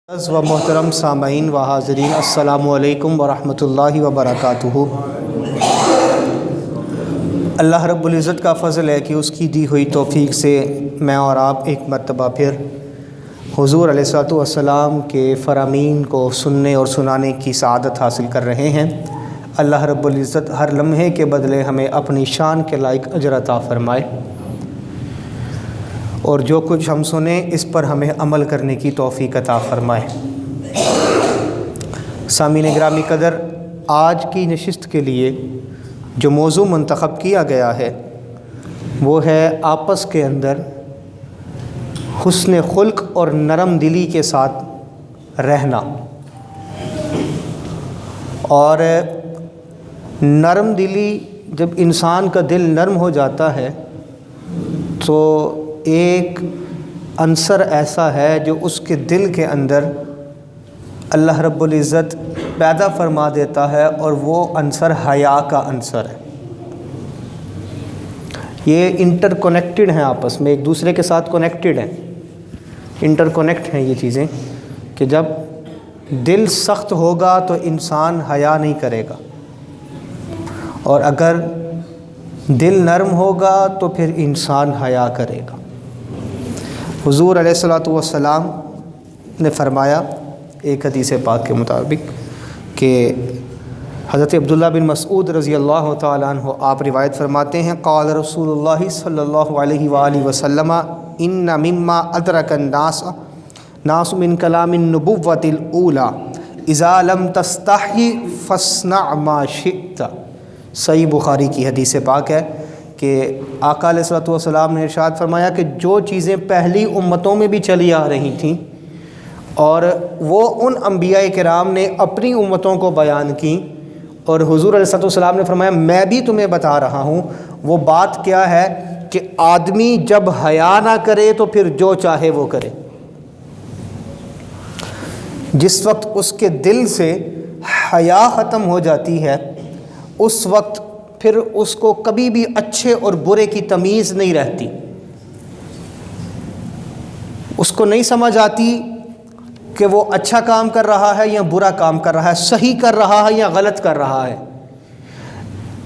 و محترم سامعین و حاضرین، السلام علیکم ورحمۃ اللہ وبرکاتہ۔ اللہ رب العزت کا فضل ہے کہ اس کی دی ہوئی توفیق سے میں اور آپ ایک مرتبہ پھر حضور علیہ الصلوۃ والسلام کے فرامین کو سننے اور سنانے کی سعادت حاصل کر رہے ہیں۔ اللہ رب العزت ہر لمحے کے بدلے ہمیں اپنی شان کے لائق اجر عطا فرمائے، اور جو کچھ ہم سنیں اس پر ہمیں عمل کرنے کی توفیق عطا فرمائے۔ سامعین گرامی قدر، آج کی نشست کے لیے جو موضوع منتخب کیا گیا ہے وہ ہے آپس کے اندر حسن خلق اور نرم دلی کے ساتھ رہنا۔ اور نرم دلی، جب انسان کا دل نرم ہو جاتا ہے تو ایک عنصر ایسا ہے جو اس کے دل کے اندر اللہ رب العزت پیدا فرما دیتا ہے، اور وہ عنصر حیا کا عنصر ہے۔ یہ انٹر کنیکٹڈ ہیں، آپس میں ایک دوسرے کے ساتھ کنیکٹڈ ہیں، انٹر کنیکٹ ہیں یہ چیزیں، کہ جب دل سخت ہوگا تو انسان حیا نہیں کرے گا، اور اگر دل نرم ہوگا تو پھر انسان حیا کرے گا۔ حضور علیہ الصلوۃ والسلام نے فرمایا ایک حدیث پاک کے مطابق کہ حضرت عبداللہ بن مسعود رضی اللہ تعالیٰ عنہ آپ روایت فرماتے ہیں، قال رسول اللہ صلی اللہ علیہ وآلہ وسلم ان مما ادرک الناس من کلام النبوۃ الاولیٰ اذا لم تستحی فاصنع ما شئت۔ صحیح بخاری کی حدیث پاک ہے کہ آقا علیہ الصلوۃ والسلام نے ارشاد فرمایا کہ جو چیزیں پہلی امتوں میں بھی چلی آ رہی تھیں اور وہ ان انبیاء کرام نے اپنی امتوں کو بیان کیں، اور حضور علیہ الصلوۃ والسلام نے فرمایا میں بھی تمہیں بتا رہا ہوں، وہ بات کیا ہے کہ آدمی جب حیا نہ کرے تو پھر جو چاہے وہ کرے۔ جس وقت اس کے دل سے حیا ختم ہو جاتی ہے اس وقت پھر اس کو کبھی بھی اچھے اور برے کی تمیز نہیں رہتی، اس کو نہیں سمجھ آتی کہ وہ اچھا کام کر رہا ہے یا برا کام کر رہا ہے، صحیح کر رہا ہے یا غلط کر رہا ہے،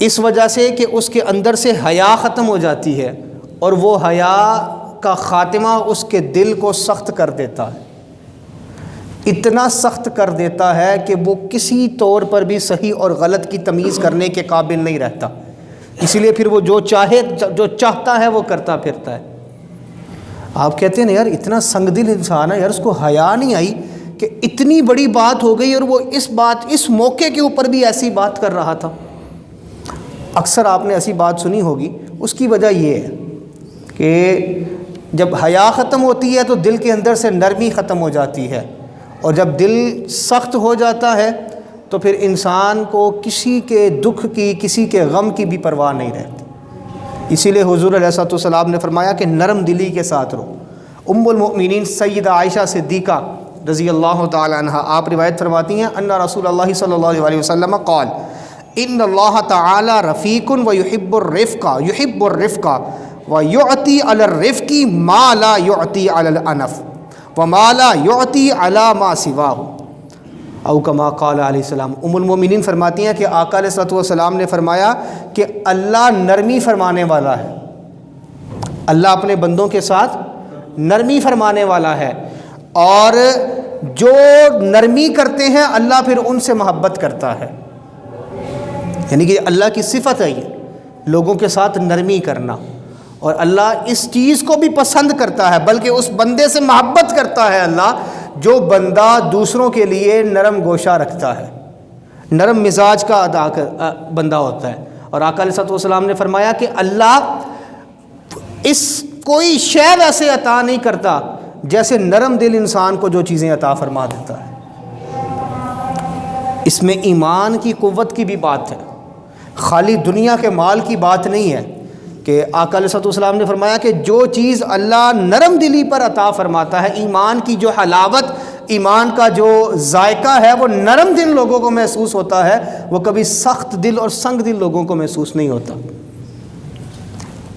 اس وجہ سے کہ اس کے اندر سے حیا ختم ہو جاتی ہے، اور وہ حیا کا خاتمہ اس کے دل کو سخت کر دیتا ہے، اتنا سخت کر دیتا ہے کہ وہ کسی طور پر بھی صحیح اور غلط کی تمیز کرنے کے قابل نہیں رہتا، اسی لیے پھر وہ جو چاہتا ہے وہ کرتا پھرتا ہے۔ آپ کہتے ہیں نا یار اتنا سنگ دل انسان ہے، یار اس کو حیا نہیں آئی کہ اتنی بڑی بات ہو گئی اور وہ اس موقع کے اوپر بھی ایسی بات کر رہا تھا۔ اکثر آپ نے ایسی بات سنی ہوگی، اس کی وجہ یہ ہے کہ جب حیا ختم ہوتی ہے تو دل کے اندر سے نرمی ختم ہو جاتی ہے، اور جب دل سخت ہو جاتا ہے تو پھر انسان کو کسی کے دکھ کی، کسی کے غم کی بھی پرواہ نہیں رہتی۔ اسی لیے حضور علیہ الصلوۃ والسلام نے فرمایا کہ نرم دلی کے ساتھ رہو۔ ام المؤمنین سیدہ عائشہ صدیقہ رضی اللہ تعالی عنہا آپ روایت فرماتی ہیں ان رسول اللہ صلی اللہ علیہ وسلم قال ان اللہ تعالی رفیق ویحب الرفق ویعطی علی الرفق ما لا یعطی علی العنف وما لا یعطی علی ما سواہ، او کما قال علیہ السلام۔ ام المومنین فرماتی ہیں کہ آقا علیہ الصلوۃ والسلام نے فرمایا کہ اللہ نرمی فرمانے والا ہے، اللہ اپنے بندوں کے ساتھ نرمی فرمانے والا ہے، اور جو نرمی کرتے ہیں اللہ پھر ان سے محبت کرتا ہے، یعنی کہ اللہ کی صفت ہے یہ لوگوں کے ساتھ نرمی کرنا، اور اللہ اس چیز کو بھی پسند کرتا ہے، بلکہ اس بندے سے محبت کرتا ہے اللہ جو بندہ دوسروں کے لیے نرم گوشہ رکھتا ہے، نرم مزاج کا بندہ ہوتا ہے۔ اور آقا علیہ الصلوۃ والسلام نے فرمایا کہ اللہ اس کوئی شے ویسے عطا نہیں کرتا جیسے نرم دل انسان کو جو چیزیں عطا فرما دیتا ہے۔ اس میں ایمان کی قوت کی بھی بات ہے، خالی دنیا کے مال کی بات نہیں ہے، کہ آقا علیہ الصلوۃ والسلام نے فرمایا کہ جو چیز اللہ نرم دلی پر عطا فرماتا ہے، ایمان کی جو حلاوت، ایمان کا جو ذائقہ ہے وہ نرم دل لوگوں کو محسوس ہوتا ہے، وہ کبھی سخت دل اور سنگ دل لوگوں کو محسوس نہیں ہوتا۔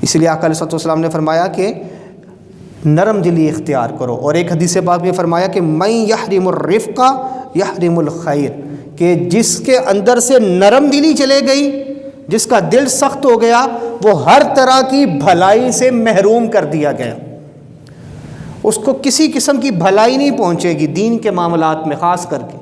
اس لیے آقا علیہ الصلوۃ والسلام نے فرمایا کہ نرم دلی اختیار کرو۔ اور ایک حدیث پاک میں فرمایا کہ من یحرم الرفق یحرم الخیر، کہ جس کے اندر سے نرم دلی چلے گئی، جس کا دل سخت ہو گیا، وہ ہر طرح کی بھلائی سے محروم کر دیا گیا، اس کو کسی قسم کی بھلائی نہیں پہنچے گی دین کے معاملات میں، خاص کر کے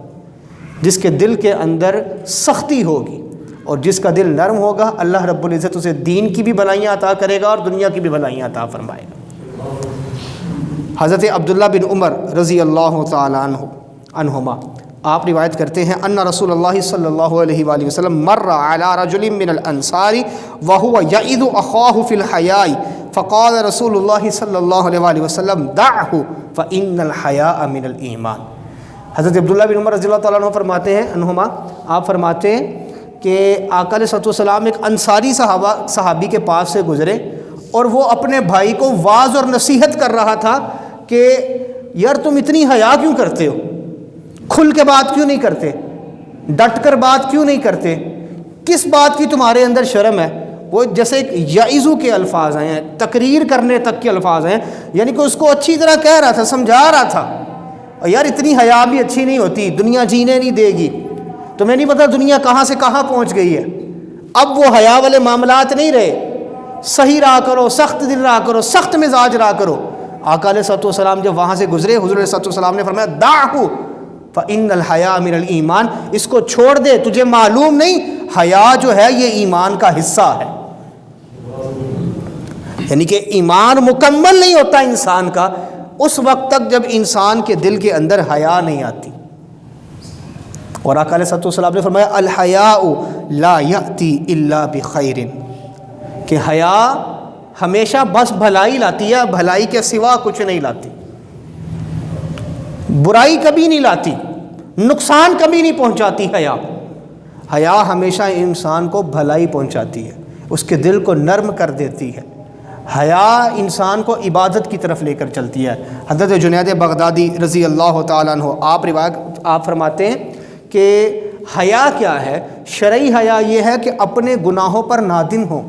جس کے دل کے اندر سختی ہوگی۔ اور جس کا دل نرم ہوگا اللہ رب العزت اسے دین کی بھی بھلائیاں عطا کرے گا اور دنیا کی بھی بھلائیاں عطا فرمائے گا۔ حضرت عبداللہ بن عمر رضی اللہ تعالی عنہما آپ روایت کرتے ہیں ان رسول اللہ صلی اللہ علیہ وآلہ وسلم مر علی رجل من الانصار وهو یعظ اخاه فی الحیاء فقال رسول اللہ صلی اللہ علیہ وآلہ وسلم دعه فإن الحیاء من الایمان۔ حضرت عبداللہ بن عمر رضی اللہ تعالیٰ عنہ فرماتے ہیں انہما، آپ فرماتے ہیں کہ آقا علیہ الصلوۃ والسلام ایک انصاری صحابی کے پاس سے گزرے اور وہ اپنے بھائی کو واعظ اور نصیحت کر رہا تھا کہ یار تم اتنی حیا کیوں کرتے ہو، کھل کے بات کیوں نہیں کرتے، ڈٹ کر بات کیوں نہیں کرتے، کس بات کی تمہارے اندر شرم ہے۔ وہ جیسے ایک یعظو کے الفاظ ہیں، تقریر کرنے تک کے الفاظ ہیں، یعنی کہ اس کو اچھی طرح کہہ رہا تھا، سمجھا رہا تھا، اور یار اتنی حیا بھی اچھی نہیں ہوتی، دنیا جینے نہیں دے گی، تمہیں نہیں پتہ دنیا کہاں سے کہاں پہنچ گئی ہے۔ اب وہ حیا والے معاملات نہیں رہے، صحیح رہا کرو، سخت دل رہا کرو، سخت مزاج رہا کرو۔ آقا علیہ الصلوۃ والسلام جب وہاں سے گزرے، حضور علیہ الصلوۃ والسلام نے فرمایا دعہ فإن الحیاء من الایمان، اس کو چھوڑ دے، تجھے معلوم نہیں حیا جو ہے یہ ایمان کا حصہ ہے۔ یعنی کہ ایمان مکمل نہیں ہوتا انسان کا اس وقت تک جب انسان کے دل کے اندر حیا نہیں آتی۔ اور آقا علیہ الصلوۃ والسلام نے فرمایا الحیاء لا یأتی الا بخیر، کہ حیا ہمیشہ بس بھلائی لاتی ہے، بھلائی کے سوا کچھ نہیں لاتی، برائی کبھی نہیں لاتی، نقصان کبھی نہیں پہنچاتی۔ حیا ہمیشہ انسان کو بھلائی پہنچاتی ہے، اس کے دل کو نرم کر دیتی ہے۔ حیا انسان کو عبادت کی طرف لے کر چلتی ہے۔ حضرت جنید بغدادی رضی اللہ تعالیٰ عنہ آپ فرماتے ہیں کہ حیا کیا ہے؟ شرعی حیا یہ ہے کہ اپنے گناہوں پر نادم ہو،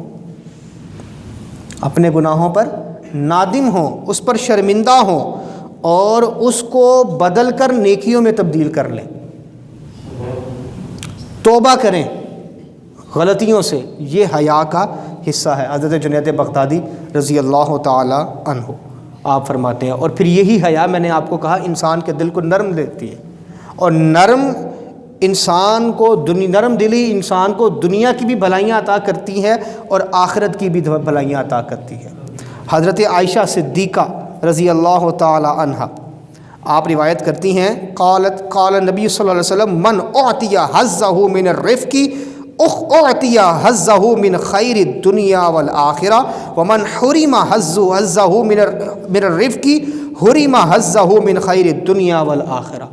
اپنے گناہوں پر نادم ہو، اس پر شرمندہ ہو اور اس کو بدل کر نیکیوں میں تبدیل کر لیں، توبہ کریں غلطیوں سے، یہ حیا کا حصہ ہے۔ حضرت جنید بغدادی رضی اللہ تعالی عنہ آپ فرماتے ہیں، اور پھر یہی حیا میں نے آپ کو کہا انسان کے دل کو نرم دیتی ہے، اور نرم دلی انسان کو دنیا کی بھی بھلائیاں عطا کرتی ہے اور آخرت کی بھی بھلائیاں عطا کرتی ہے۔ حضرت عائشہ صدیقہ رضی اللہ تعالی عنہ آپ روایت کرتی ہیں قال نبی صلی اللہ علیہ وسلم من اعطی حظہ من الرفق اعطی حظہ من خیر الدنیا والآخرہ ومن حرم حظہ من الرفق حرم حظہ من خیر الدنیا والآخرہ،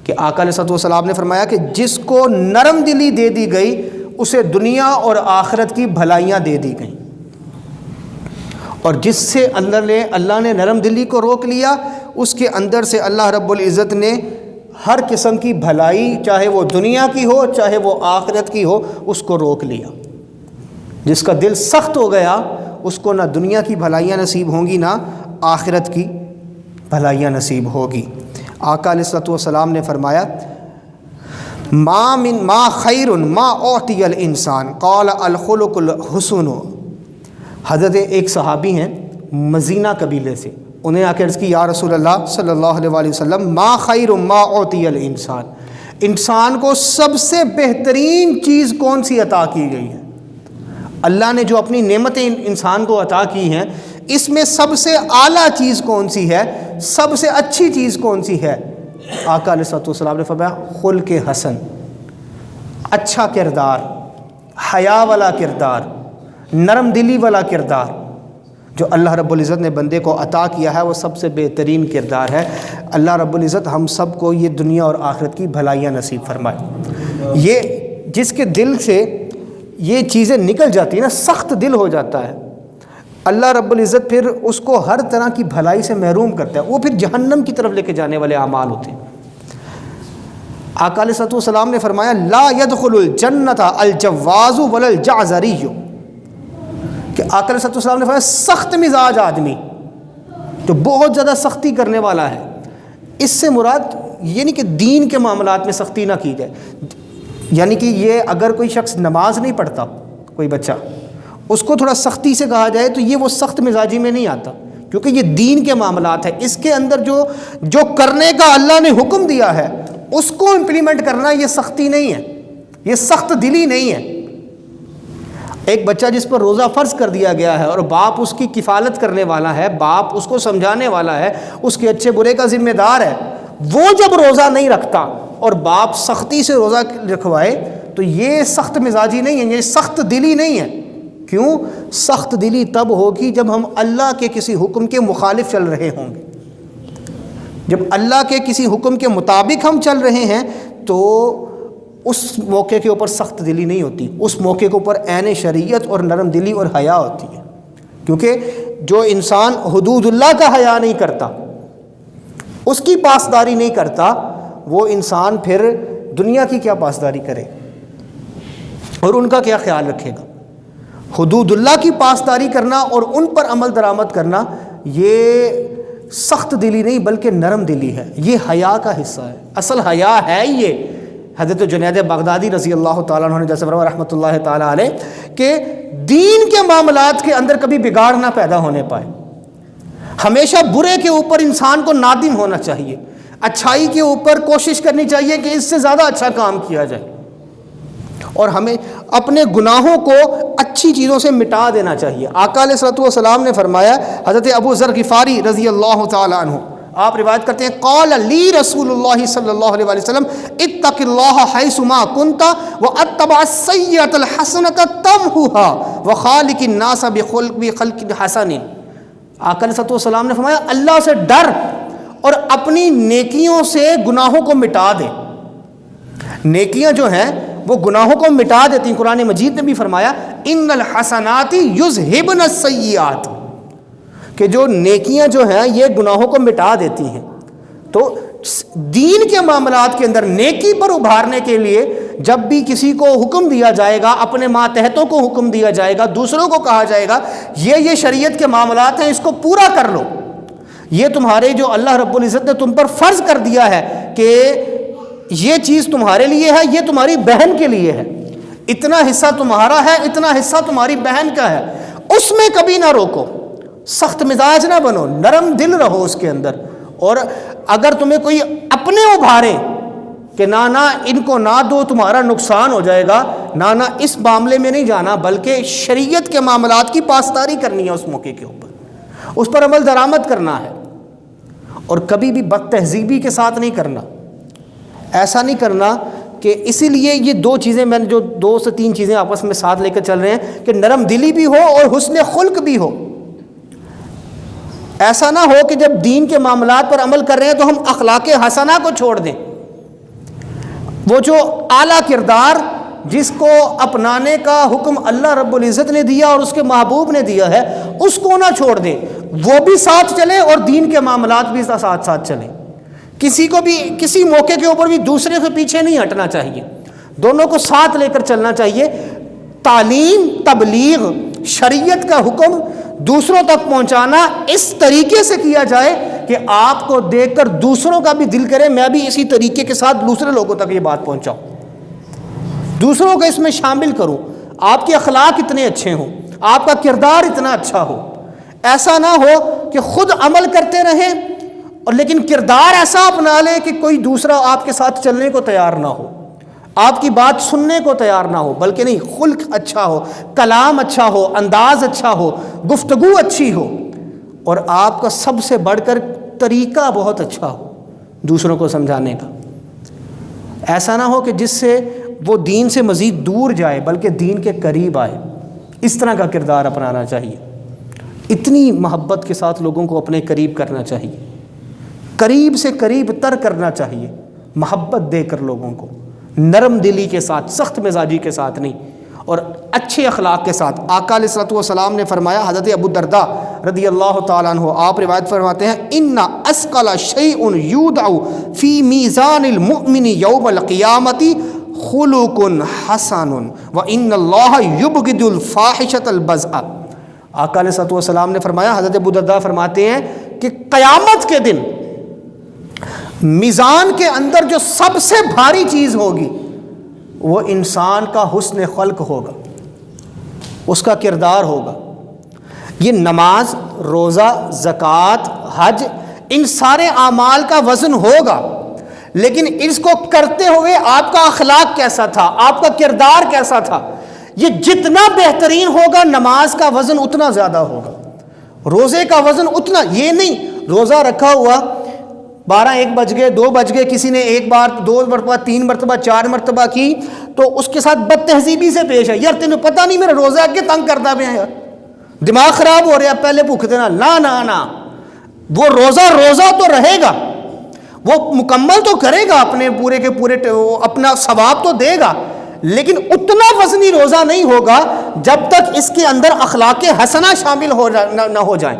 کہ آقا علیہ السلام نے فرمایا کہ جس کو نرم دلی دے دی گئی اسے دنیا اور آخرت کی بھلائیاں دے دی گئیں، اور جس سے اللہ نے نرم دلی کو روک لیا اس کے اندر سے اللہ رب العزت نے ہر قسم کی بھلائی، چاہے وہ دنیا کی ہو چاہے وہ آخرت کی ہو، اس کو روک لیا۔ جس کا دل سخت ہو گیا اس کو نہ دنیا کی بھلائیاں نصیب ہوں گی نہ آخرت کی بھلائیاں نصیب ہوگی۔ آقا علیہ السلام نے فرمایا ما خیر ما اعطی الانسان قال الخلق الحسن۔ حضرت ایک صحابی ہیں مزینہ قبیلے سے، انہیں آ کے عرض کی یا رسول اللہ صلی اللہ علیہ وآلہ وسلم ما خیر ما اعطی الانسان، انسان کو سب سے بہترین چیز کون سی عطا کی گئی ہے؟ اللہ نے جو اپنی نعمتیں انسان کو عطا کی ہیں اس میں سب سے اعلیٰ چیز کون سی ہے، سب سے اچھی چیز کون سی ہے؟ آقا علیہ السلام نے فرمایا خلق حسن، اچھا کردار، حیا والا کردار، نرم دلی والا کردار جو اللہ رب العزت نے بندے کو عطا کیا ہے وہ سب سے بہترین کردار ہے۔ اللہ رب العزت ہم سب کو یہ دنیا اور آخرت کی بھلائیاں نصیب فرمائے۔ یہ جس کے دل سے یہ چیزیں نکل جاتی ہیں نا، سخت دل ہو جاتا ہے، اللہ رب العزت پھر اس کو ہر طرح کی بھلائی سے محروم کرتا ہے، وہ پھر جہنم کی طرف لے کے جانے والے اعمال ہوتے ہیں۔ آقا علیہ السلام نے فرمایا لا يدخل الجنت الجواز ولا الجعزری، کہ آقا علیہ السلام نے فرمایا سخت مزاج آدمی جو بہت زیادہ سختی کرنے والا ہے، اس سے مراد یہ نہیں کہ دین کے معاملات میں سختی نہ کی جائے، یعنی کہ یہ اگر کوئی شخص نماز نہیں پڑھتا، کوئی بچہ، اس کو تھوڑا سختی سے کہا جائے تو یہ وہ سخت مزاجی میں نہیں آتا، کیونکہ یہ دین کے معاملات ہیں، اس کے اندر جو کرنے کا اللہ نے حکم دیا ہے اس کو امپلیمنٹ کرنا، یہ سختی نہیں ہے، یہ سخت دلی نہیں ہے۔ ایک بچہ جس پر روزہ فرض کر دیا گیا ہے اور باپ اس کی کفالت کرنے والا ہے، باپ اس کو سمجھانے والا ہے، اس کے اچھے برے کا ذمہ دار ہے، وہ جب روزہ نہیں رکھتا اور باپ سختی سے روزہ رکھوائے تو یہ سخت مزاجی نہیں ہے، یہ سخت دلی نہیں ہے۔ کیوں؟ سخت دلی تب ہوگی جب ہم اللہ کے کسی حکم کے مخالف چل رہے ہوں گے۔ جب اللہ کے کسی حکم کے مطابق ہم چل رہے ہیں تو اس موقع کے اوپر سخت دلی نہیں ہوتی، اس موقع کے اوپر عین شریعت اور نرم دلی اور حیا ہوتی ہے، کیونکہ جو انسان حدود اللہ کا حیا نہیں کرتا، اس کی پاسداری نہیں کرتا، وہ انسان پھر دنیا کی کیا پاسداری کرے اور ان کا کیا خیال رکھے گا؟ حدود اللہ کی پاسداری کرنا اور ان پر عمل درآمد کرنا یہ سخت دلی نہیں بلکہ نرم دلی ہے، یہ حیا کا حصہ ہے، اصل حیا ہے یہ۔ حضرت جنید بغدادی رضی اللہ تعالیٰ عنہ نے جیسے فرمایا رحمۃ اللہ تعالیٰ علیہ کہ دین کے معاملات کے اندر کبھی بگاڑ نہ پیدا ہونے پائے، ہمیشہ برے کے اوپر انسان کو نادم ہونا چاہیے، اچھائی کے اوپر کوشش کرنی چاہیے کہ اس سے زیادہ اچھا کام کیا جائے، اور ہمیں اپنے گناہوں کو اچھی چیزوں سے مٹا دینا چاہیے۔ آقا علیہ الصلوۃ والسلام نے فرمایا، حضرت ابو ذر غفاری رضی اللہ تعالیٰ عنہ آپ روایت کرتے ہیں، قال لی رسول اللہ صلی اللہ علیہ وسلم اتق اللہ حیث ما کنت واتبع السیئۃ الحسنۃ تمحها وخالق الناس بخلق حسن۔ آقا علیہ السلام نے فرمایا اللہ سے ڈر اور اپنی نیکیوں سے گناہوں کو مٹا دے۔ نیکیاں جو ہیں وہ گناہوں کو مٹا دیتی ہیں۔ قرآن مجید نے بھی فرمایا ان الحسنات یذہبن السیئات، کہ جو نیکیاں جو ہیں یہ گناہوں کو مٹا دیتی ہیں۔ تو دین کے معاملات کے اندر نیکی پر ابھارنے کے لیے جب بھی کسی کو حکم دیا جائے گا، اپنے ماتحتوں کو حکم دیا جائے گا، دوسروں کو کہا جائے گا یہ شریعت کے معاملات ہیں، اس کو پورا کر لو، یہ تمہارے جو اللہ رب العزت نے تم پر فرض کر دیا ہے کہ یہ چیز تمہارے لیے ہے، یہ تمہاری بہن کے لیے ہے، اتنا حصہ تمہارا ہے، اتنا حصہ تمہاری بہن کا ہے، اس میں کبھی نہ روکو، سخت مزاج نہ بنو، نرم دل رہو اس کے اندر۔ اور اگر تمہیں کوئی اپنے ابھارے کہ نہ ان کو نہ دو تمہارا نقصان ہو جائے گا، نہ اس معاملے میں نہیں جانا، بلکہ شریعت کے معاملات کی پاسداری کرنی ہے، اس موقع کے اوپر اس پر عمل درآمد کرنا ہے، اور کبھی بھی بد تہذیبی کے ساتھ نہیں کرنا۔ ایسا نہیں کرنا کہ اسی لیے یہ دو چیزیں میں نے جو 2 سے 3 چیزیں آپس میں ساتھ لے کر چل رہے ہیں کہ نرم دلی بھی ہو اور حسن خلق بھی ہو۔ ایسا نہ ہو کہ جب دین کے معاملات پر عمل کر رہے ہیں تو ہم اخلاق حسنہ کو چھوڑ دیں، وہ جو اعلیٰ کردار جس کو اپنانے کا حکم اللہ رب العزت نے دیا اور اس کے محبوب نے دیا ہے اس کو نہ چھوڑ دیں، وہ بھی ساتھ چلے اور دین کے معاملات بھی ساتھ ساتھ چلیں۔ کسی کو بھی کسی موقع کے اوپر بھی دوسرے سے پیچھے نہیں ہٹنا چاہیے، دونوں کو ساتھ لے کر چلنا چاہیے۔ تعلیم، تبلیغ، شریعت کا حکم دوسروں تک پہنچانا اس طریقے سے کیا جائے کہ آپ کو دیکھ کر دوسروں کا بھی دل کرے میں بھی اسی طریقے کے ساتھ دوسرے لوگوں تک یہ بات پہنچاؤں، دوسروں کو اس میں شامل کروں، آپ کے اخلاق اتنے اچھے ہوں، آپ کا کردار اتنا اچھا ہو۔ ایسا نہ ہو کہ خود عمل کرتے رہیں اور لیکن کردار ایسا اپنا لے کہ کوئی دوسرا آپ کے ساتھ چلنے کو تیار نہ ہو، آپ کی بات سننے کو تیار نہ ہو، بلکہ نہیں، خلق اچھا ہو، کلام اچھا ہو، انداز اچھا ہو، گفتگو اچھی ہو، اور آپ کا سب سے بڑھ کر طریقہ بہت اچھا ہو دوسروں کو سمجھانے کا۔ ایسا نہ ہو کہ جس سے وہ دین سے مزید دور جائے بلکہ دین کے قریب آئے، اس طرح کا کردار اپنانا چاہیے۔ اتنی محبت کے ساتھ لوگوں کو اپنے قریب کرنا چاہیے، قریب سے قریب تر کرنا چاہیے، محبت دے کر لوگوں کو، نرم دلی کے ساتھ، سخت مزاجی کے ساتھ نہیں، اور اچھے اخلاق کے ساتھ۔ آقا علیہ الصلوۃ والسلام نے فرمایا، حضرت ابو الدرداء رضی اللہ تعالیٰ عنہ آپ روایت فرماتے ہیں، ان اثقل شیء یودع فی میزان المؤمن یوم القیامۃ خلق حسن وان اللہ یبغض الفاحشۃ البذء۔ آقا علیہ الصلوۃ والسلام نے فرمایا، حضرت ابو الدرداء فرماتے ہیں کہ قیامت کے دن میزان کے اندر جو سب سے بھاری چیز ہوگی وہ انسان کا حسن خلق ہوگا، اس کا کردار ہوگا۔ یہ نماز، روزہ، زکوٰۃ، حج، ان سارے اعمال کا وزن ہوگا، لیکن اس کو کرتے ہوئے آپ کا اخلاق کیسا تھا، آپ کا کردار کیسا تھا، یہ جتنا بہترین ہوگا نماز کا وزن اتنا زیادہ ہوگا، روزے کا وزن اتنا۔ یہ نہیں روزہ رکھا ہوا 12 1 بج گئے 2 بج گئے، کسی نے 1 بار 2 مرتبہ 3 مرتبہ 4 مرتبہ کی تو اس کے ساتھ بد تہذیبی سے پیش ہے، یار تینوں پتہ نہیں میرا روزہ کے تنگ کرتا پیا یار، دماغ خراب ہو رہا، پہلے بھوک دینا۔ نا وہ روزہ تو رہے گا، وہ مکمل تو کرے گا، اپنے پورے کے پورے اپنا ثواب تو دے گا، لیکن اتنا وزنی روزہ نہیں ہوگا جب تک اس کے اندر اخلاق حسنہ شامل نہ ہو جائیں۔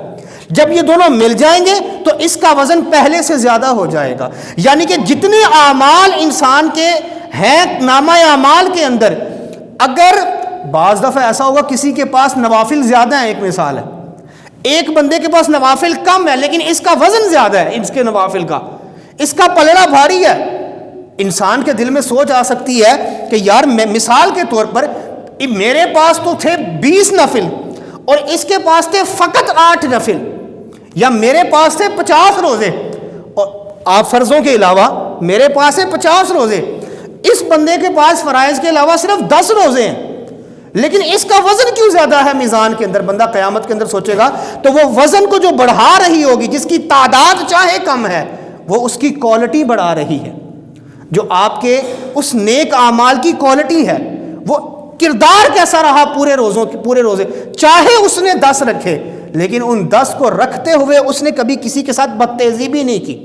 جب یہ دونوں مل جائیں گے تو اس کا وزن پہلے سے زیادہ ہو جائے گا۔ یعنی کہ جتنے اعمال انسان کے ہیں نامہ اعمال کے اندر، اگر بعض دفعہ ایسا ہوگا کسی کے پاس نوافل زیادہ ہیں، ایک مثال ہے، ایک بندے کے پاس نوافل کم ہے لیکن اس کا وزن زیادہ ہے، اس کے نوافل کا، اس کا پلڑا بھاری ہے، انسان کے دل میں سوچ آ سکتی ہے کہ یار میں مثال کے طور پر میرے پاس تو تھے 20 نفل اور اس کے پاس تھے فقط 8 نفل، یا میرے پاس تھے 50 روزے اور آپ فرضوں کے علاوہ میرے پاس ہے 50 روزے، اس بندے کے پاس فرائض کے علاوہ صرف 10 روزے ہیں، لیکن اس کا وزن کیوں زیادہ ہے میزان کے اندر؟ بندہ قیامت کے اندر سوچے گا تو وہ وزن کو جو بڑھا رہی ہوگی، جس کی تعداد چاہے کم ہے، وہ اس کی کوالٹی بڑھا رہی ہے، جو آپ کے اس نیک اعمال کی کوالٹی ہے، وہ کردار کیسا رہا پورے روزے، چاہے اس نے 10 رکھے لیکن ان 10 کو رکھتے ہوئے اس نے کبھی کسی کے ساتھ بد تہذیبی نہیں کی،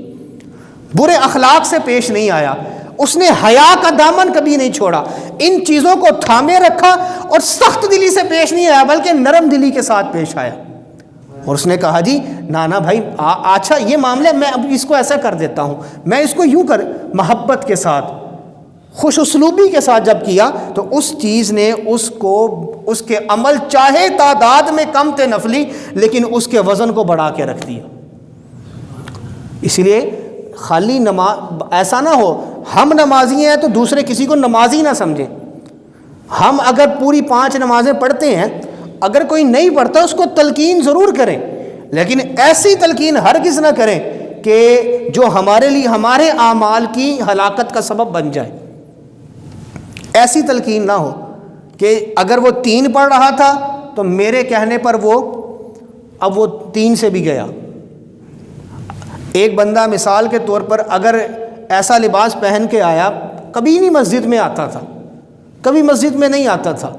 برے اخلاق سے پیش نہیں آیا، اس نے حیا کا دامن کبھی نہیں چھوڑا، ان چیزوں کو تھامے رکھا اور سخت دلی سے پیش نہیں آیا بلکہ نرم دلی کے ساتھ پیش آیا، اور اس نے کہا جی نانا بھائی اچھا یہ معاملہ میں اب اس کو ایسا کر دیتا ہوں، میں اس کو یوں کر، محبت کے ساتھ خوش اسلوبی کے ساتھ جب کیا تو اس چیز نے اس کو، اس کے عمل چاہے تعداد میں کم تھے نفلی لیکن اس کے وزن کو بڑھا کے رکھ دیا۔ اس لیے خالی نماز ایسا نہ ہو ہم نمازی ہیں تو دوسرے کسی کو نمازی نہ سمجھیں، ہم اگر پوری 5 نمازیں پڑھتے ہیں، اگر کوئی نہیں پڑھتا اس کو تلقین ضرور کریں، لیکن ایسی تلقین ہرگز نہ کریں کہ جو ہمارے لیے ہمارے اعمال کی ہلاکت کا سبب بن جائے۔ ایسی تلقین نہ ہو کہ اگر وہ 3 پڑھ رہا تھا تو میرے کہنے پر اب وہ 3 سے بھی گیا۔ ایک بندہ مثال کے طور پر اگر ایسا لباس پہن کے آیا، کبھی نہیں مسجد میں آتا تھا، کبھی مسجد میں نہیں آتا تھا،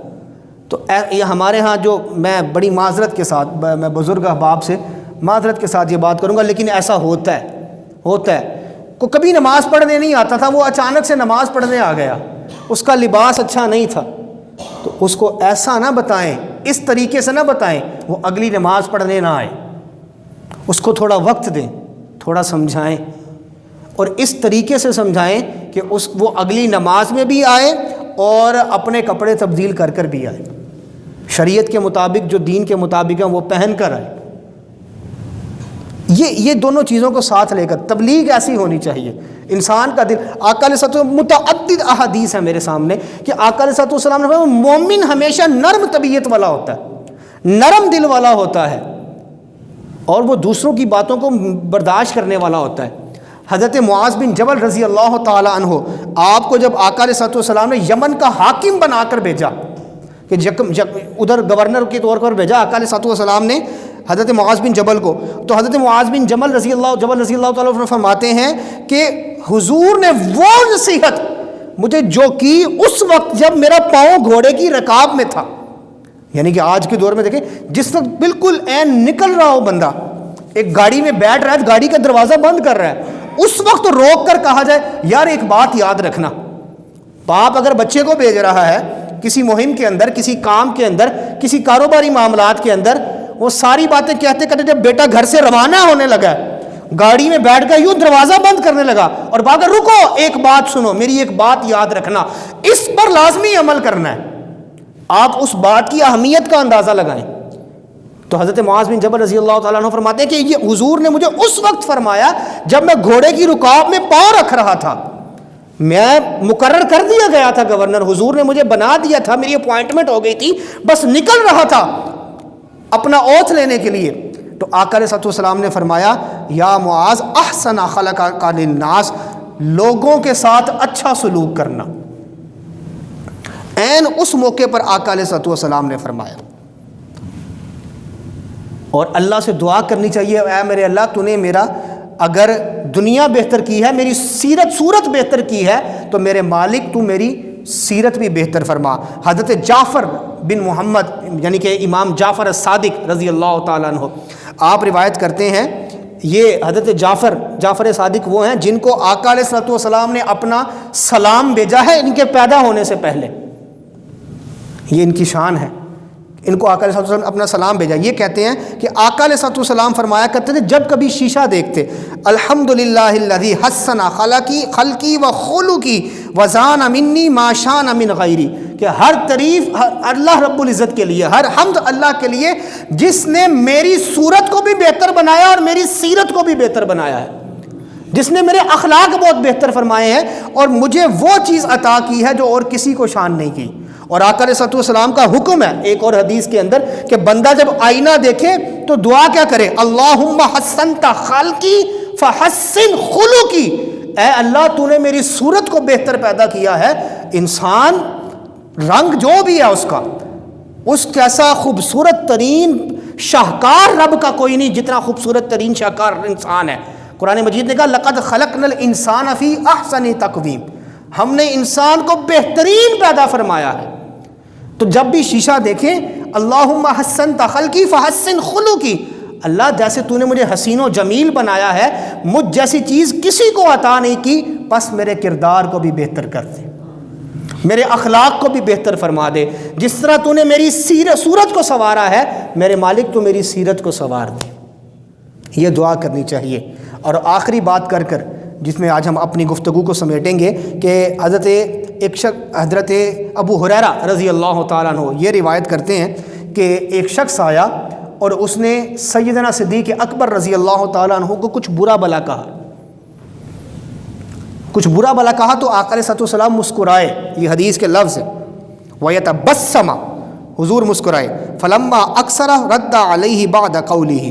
تو یہ ہمارے ہاں جو، میں بڑی معذرت کے ساتھ، میں بزرگ احباب سے معذرت کے ساتھ یہ بات کروں گا، لیکن ایسا ہوتا ہے کو کبھی نماز پڑھنے نہیں آتا تھا، وہ اچانک سے نماز پڑھنے آ گیا، اس کا لباس اچھا نہیں تھا، تو اس کو ایسا نہ بتائیں، اس طریقے سے نہ بتائیں وہ اگلی نماز پڑھنے نہ آئے، اس کو تھوڑا وقت دیں، تھوڑا سمجھائیں، اور اس طریقے سے سمجھائیں کہ وہ اگلی نماز میں بھی آئے اور اپنے کپڑے تبدیل کر بھی آئے، شریعت کے مطابق جو دین کے مطابق ہیں وہ پہن کر آئے۔ یہ دونوں چیزوں کو ساتھ لے کر تبلیغ ایسی ہونی چاہیے۔ انسان کا دل، آقا علیہ الصلوۃ والسلام، متعدد احادیث ہیں میرے سامنے کہ آقا علیہ الصلوۃ والسلام نے فرمایا مومن ہمیشہ نرم طبیعت والا ہوتا ہے، نرم دل والا ہوتا ہے، اور وہ دوسروں کی باتوں کو برداشت کرنے والا ہوتا ہے۔ حضرت معاذ بن جبل رضی اللہ تعالی عنہ، آپ کو جب آقا علیہ الصلوۃ والسلام نے یمن کا حاکم بنا کر بھیجا، کہ ادھر گورنر کے طور پر بھیجا آقا علیہ الصلوۃ والسلام نے حضرت معاذ بن جبل کو، تو حضرت معاذ بن جبل رضی اللہ تعالیٰ عنہ فرماتے ہیں کہ حضور نے وہ نصیحت مجھے جو کی اس وقت جب میرا پاؤں گھوڑے کی رکاب میں تھا، یعنی کہ آج کے دور میں دیکھیں جس وقت بالکل عین نکل رہا ہو بندہ، ایک گاڑی میں بیٹھ رہا ہے، گاڑی کا دروازہ بند کر رہا ہے، اس وقت روک کر کہا جائے یار ایک بات یاد رکھنا، باپ اگر بچے کو بھیج رہا ہے کسی مہم کے اندر، کسی کام کے اندر، کسی کاروباری معاملات کے اندر، وہ ساری باتیں کہتے کہتے جب بیٹا گھر سے روانہ ہونے لگا ہے، گاڑی میں بیٹھ کر یوں دروازہ بند کرنے لگا اور باپ رکو ایک بات سنو، میری ایک بات یاد رکھنا، اس پر لازمی عمل کرنا ہے، آپ اس بات کی اہمیت کا اندازہ لگائیں تو حضرت معاذ بن جبل رضی اللہ تعالیٰ عنہ فرماتے ہیں کہ یہ حضور نے مجھے اس وقت فرمایا جب میں گھوڑے کی رکاب میں پاؤں رکھ رہا تھا، میں مقرر کر دیا گیا تھا گورنر، حضور نے مجھے بنا دیا تھا، میری اپوائنٹمنٹ ہو گئی تھی، بس نکل رہا تھا اپنا اوتھ لینے کے لیے۔ تو آقا علیہ السلام نے فرمایا یا معاذ احسن خلقک للناس، لوگوں کے ساتھ اچھا سلوک کرنا۔ عین اس موقع پر آقا علیہ السلام نے فرمایا۔ اور اللہ سے دعا کرنی چاہیے، اے میرے اللہ تو نے میرا اگر دنیا بہتر کی ہے، میری صورت بہتر کی ہے، تو میرے مالک تو میری سیرت بھی بہتر فرما۔ حضرت جعفر بن محمد یعنی کہ امام جعفر الصادق رضی اللہ تعالیٰ عنہ، آپ روایت کرتے ہیں، یہ حضرت جعفر صادق وہ ہیں جن کو آقا علیہ السلام نے اپنا سلام بھیجا ہے ان کے پیدا ہونے سے پہلے، یہ ان کی شان ہے، ان کو آقا علیہ السلام نے اپنا سلام بھیجا۔ یہ کہتے ہیں کہ آقا علیہ السلام فرمایا کرتے تھے جب کبھی شیشہ دیکھتے، الحمدللہ الذی حسن خلقی و خلقی وزان منی ما شان من غیری، کہ ہر تعریف اللہ رب العزت کے لیے، ہر حمد اللہ کے لیے جس نے میری صورت کو بھی بہتر بنایا اور میری سیرت کو بھی بہتر بنایا ہے، جس نے میرے اخلاق بہت بہتر فرمائے ہیں اور مجھے وہ چیز عطا کی ہے جو اور کسی کو شان نہیں کی۔ اور آقا علیہ السلام کا حکم ہے ایک اور حدیث کے اندر کہ بندہ جب آئینہ دیکھے تو دعا کیا کرے، اللہم حسنت خلقی فحسن خلقی، اے اللہ تو نے میری صورت کو بہتر پیدا کیا ہے، انسان رنگ جو بھی ہے اس کا، اس کیسا خوبصورت ترین شاہکار رب کا کوئی نہیں جتنا خوبصورت ترین شاہکار انسان ہے۔ قرآن مجید نے کہا لقد خلقنا الانسان فی احسن تقویم، ہم نے انسان کو بہترین پیدا فرمایا ہے۔ تو جب بھی شیشہ دیکھیں اللہم حسنت خلقی فحسن خلقی، اللہ جیسے تو نے مجھے حسین و جمیل بنایا ہے، مجھ جیسی چیز کسی کو عطا نہیں کی، بس میرے کردار کو بھی بہتر کر دے، میرے اخلاق کو بھی بہتر فرما دے، جس طرح تو نے میری صورت کو سنوارا ہے میرے مالک تو میری سیرت کو سنوار دے۔ یہ دعا کرنی چاہیے۔ اور آخری بات کر جس میں آج ہم اپنی گفتگو کو سمیٹیں گے کہ حضرت ابو ہریرہ رضی اللہ تعالیٰ عنہ یہ روایت کرتے ہیں کہ ایک شخص آیا اور اس نے سیدنا صدیق اکبر رضی اللہ تعالیٰ عنہ کو کچھ برا بھلا کہا تو آقا علیہ السلام مسکرائے، یہ حدیث کے لفظ ہے، وَيَتَبَسَّمَ، حضور مسکرائے، فَلَمَّا أَكْثَرَ رَدَّ عَلَيْهِ بَعْدَ قَوْلِهِ،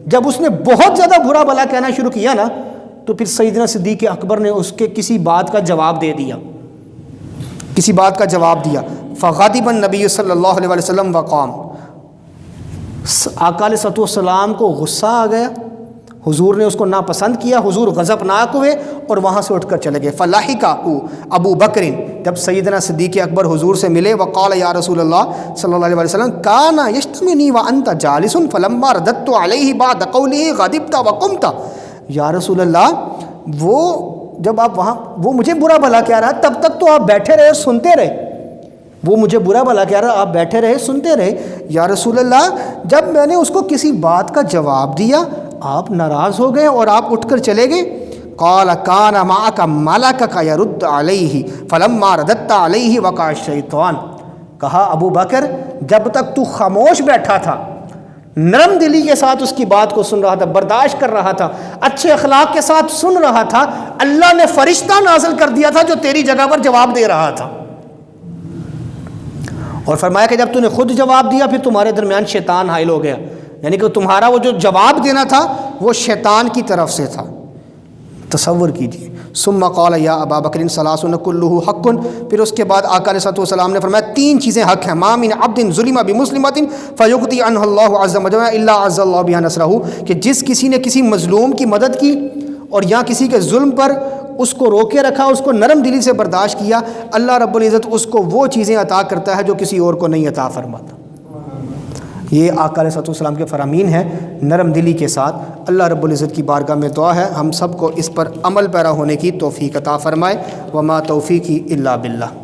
جب اس نے بہت زیادہ برا بھلا کہنا شروع کیا نا تو پھر سیدنا صدیق اکبر نے اس کے کسی بات کا جواب دیا، فغضب النبی صلی اللہ علیہ وسلم وقام، آقا علیہ السلام کو غصہ آ گیا، حضور نے اس کو ناپسند کیا، حضور غضبناک ہوئے اور وہاں سے اٹھ کر چلے گئے۔ فلاحقہ ابو بکر، جب سیدنا صدیق اکبر حضور سے ملے، وقال یا رسول اللہ صلی اللہ علیہ وسلم کان یشتمنی وانت جالس فلما رددت علیہ بعد قوله غضبت وقمت، یا رسول اللہ وہ جب آپ وہاں وہ مجھے برا بھلا کہہ رہا تب تک تو آپ بیٹھے رہے سنتے رہے، وہ مجھے برا بھلا کہہ رہا آپ بیٹھے رہے سنتے رہے، یا رسول اللہ جب میں نے اس کو کسی بات کا جواب دیا آپ ناراض ہو گئے اور آپ اٹھ کر چلے گئے۔ قال کان معک ملکک یرد علیہ فلما رددت علیہ وقع الشیطان، کہا ابو بکر جب تک تو خاموش بیٹھا تھا، نرم دلی کے ساتھ اس کی بات کو سن رہا تھا، برداشت کر رہا تھا، اچھے اخلاق کے ساتھ سن رہا تھا، اللہ نے فرشتہ نازل کر دیا تھا جو تیری جگہ پر جواب دے رہا تھا۔ اور فرمایا کہ جب تو نے خود جواب دیا پھر تمہارے درمیان شیطان حائل ہو گیا، یعنی کہ تمہارا وہ جو جواب دینا تھا وہ شیطان کی طرف سے تھا، تصور کیجیے۔ ثم قال یا ابا بکر ثلاث کلہ حق، پھر اس کے بعد آقا علیہ السلام نے فرمایا تین چیزیں حق ہیں، ما من عبد ظلم بمسلمۃ فیغنی عنہ اللہ عز وجل الا عز اللہ بها نصرہ، کہ جس کسی نے کسی مظلوم کی مدد کی اور یا کسی کے ظلم پر اس کو روکے رکھا، اس کو نرم دلی سے برداشت کیا، اللہ رب العزت اس کو وہ چیزیں عطا کرتا ہے جو کسی اور کو نہیں عطا فرماتا۔ یہ آقا علیہ السلام کے فرامین ہیں نرم دلی کے ساتھ۔ اللہ رب العزت کی بارگاہ میں دعا ہے ہم سب کو اس پر عمل پیرا ہونے کی توفیق عطا فرمائے۔ وما توفیقی الا باللہ۔